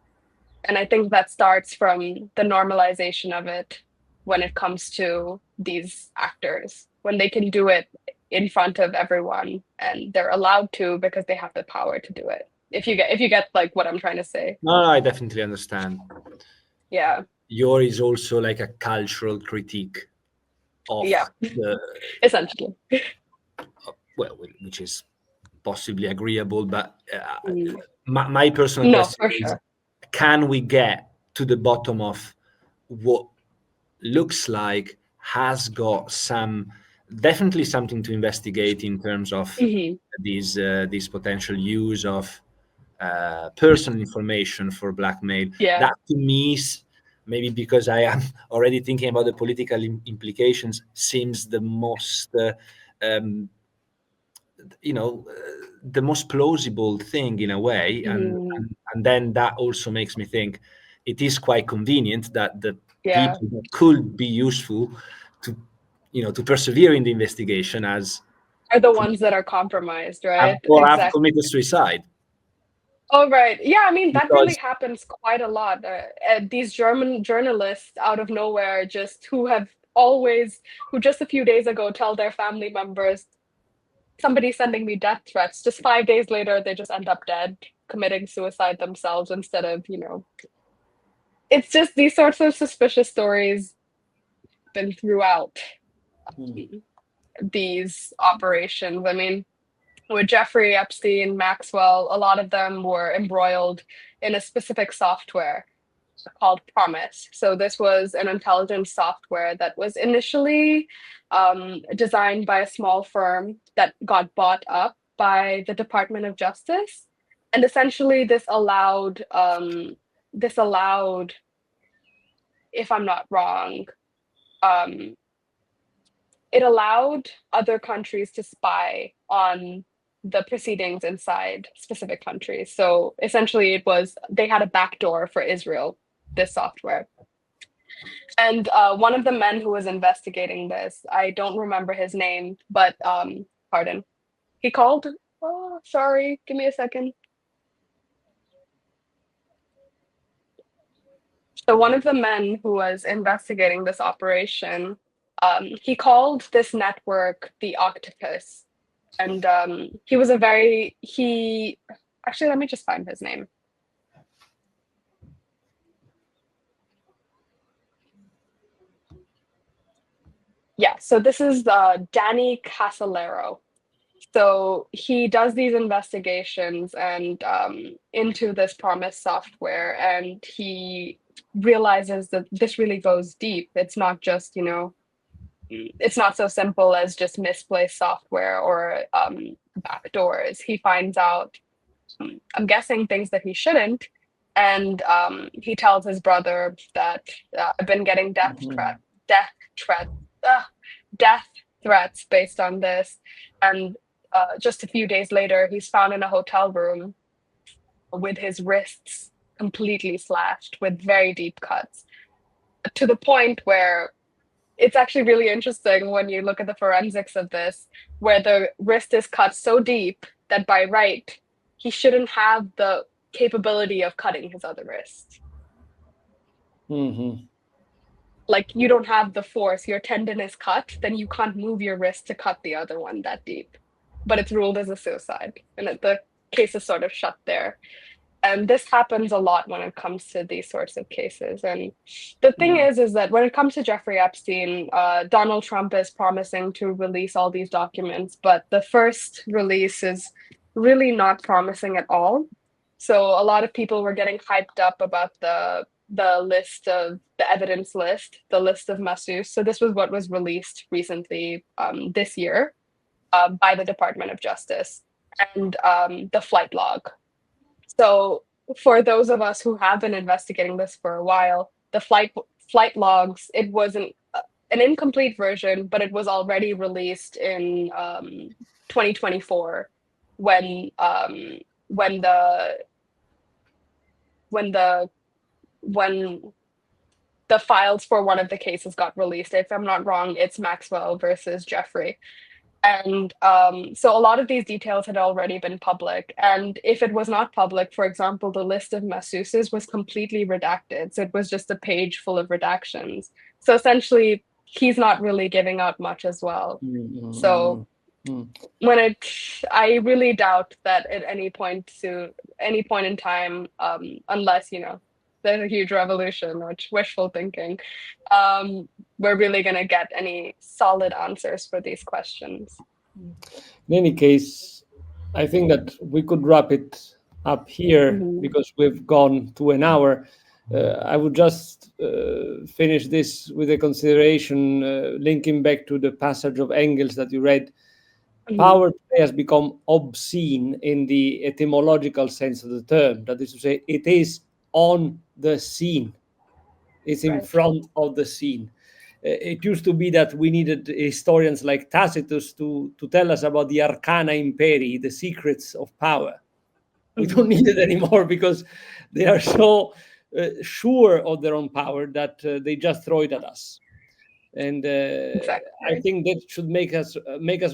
And I think that starts from the normalization of it when it comes to these actors, when they can do it in front of everyone, and they're allowed to because they have the power to do it. If you get like what I'm trying to say. No, I definitely understand. Yeah. Yours is also like a cultural critique of essentially. Well, which is possibly agreeable, but my personal question is, can we get to the bottom of what looks like has got definitely something to investigate in terms of these potential use of personal information for blackmail? That to me, maybe because I am already thinking about the political implications, seems the most the most plausible thing in a way, and then that also makes me think it is quite convenient that the people that could be useful to to persevere in the investigation are the ones that are compromised, right? Or have committed suicide. Oh, right. Yeah, I mean, that really happens quite a lot. These German journalists out of nowhere, who just a few days ago tell their family members, somebody's sending me death threats. Just 5 days later, they just end up dead, committing suicide themselves instead of, It's just these sorts of suspicious stories been throughout these operations. I mean, with Jeffrey Epstein, Maxwell, a lot of them were embroiled in a specific software called Promise. So this was an intelligence software that was initially designed by a small firm that got bought up by the Department of Justice. And essentially this allowed, if I'm not wrong, it allowed other countries to spy on the proceedings inside specific countries. So essentially they had a backdoor for Israel, this software. And one of the men who was investigating this, I don't remember his name, but pardon, he called, sorry, give me a second. So one of the men who was investigating this operation, he called this network the Octopus. And actually, let me just find his name. Yeah, so this is Danny Casolaro. So he does these investigations and into this Promise software, and he realizes that this really goes deep. It's not just, it's not so simple as just misplaced software or backdoors. He finds out, I'm guessing, things that he shouldn't. And he tells his brother that I've been getting death threats based on this. And just a few days later, he's found in a hotel room with his wrists completely slashed with very deep cuts, to the point where it's actually really interesting when you look at the forensics of this, where the wrist is cut so deep that by right, he shouldn't have the capability of cutting his other wrist. Mm-hmm. Like, you don't have the force, your tendon is cut, then you can't move your wrist to cut the other one that deep. But it's ruled as a suicide, and the case is sort of shut there. And this happens a lot when it comes to these sorts of cases. And the thing is that when it comes to Jeffrey Epstein, Donald Trump is promising to release all these documents, but the first release is really not promising at all. So a lot of people were getting hyped up about the list of the evidence list, the list of masseuse. So this was what was released recently this year by the Department of Justice, and the flight log. So for those of us who have been investigating this for a while, the flight logs, it wasn't an incomplete version, but it was already released in 2024 when the files for one of the cases got released. If I'm not wrong, it's Maxwell versus Giuffre. And so a lot of these details had already been public. And if it was not public, for example, the list of masseuses was completely redacted. So it was just a page full of redactions. So essentially, he's not really giving out much as well. Mm-hmm. So I really doubt that at any point in time, unless, there's a huge revolution, which wishful thinking, we're really going to get any solid answers for these questions. In any case, I think that we could wrap it up here because we've gone to an hour. I would just finish this with a consideration linking back to the passage of Engels that you read. Power today has become obscene in the etymological sense of the term. That is to say, it is on the scene. It's in front of the scene. It used to be that we needed historians like Tacitus to tell us about the arcana imperii, the secrets of power. We don't need it anymore because they are so sure of their own power that they just throw it at us. And I think that should make us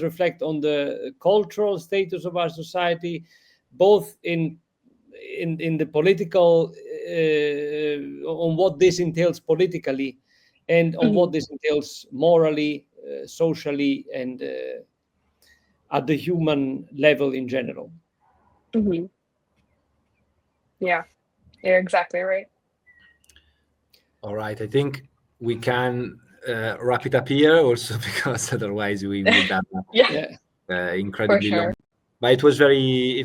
reflect on the cultural status of our society, both in the political, on what this entails politically, and on what this entails morally, socially, and at the human level in general. Yeah, you're exactly right. All right, I think we can wrap it up here also, because otherwise we will have incredibly long. But it was very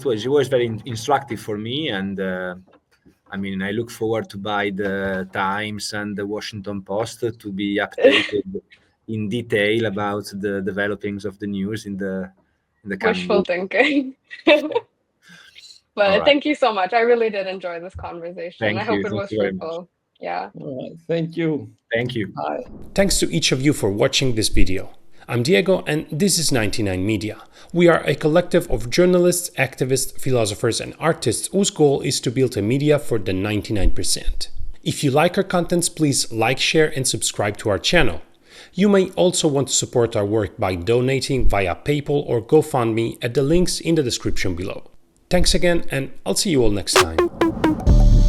instructive for me, and I mean, I look forward to buy the Times and the Washington Post to be updated in detail about the developings of the news in the wishful thinking. But thank you so much. I really did enjoy this conversation. I hope it was fruitful. Yeah. All right. Thank you. Thank you. Bye. Thanks to each of you for watching this video. I'm Diego, and this is 99 Media. We are a collective of journalists, activists, philosophers, and artists whose goal is to build a media for the 99%. If you like our contents, please like, share, and subscribe to our channel. You may also want to support our work by donating via PayPal or GoFundMe at the links in the description below. Thanks again, and I'll see you all next time.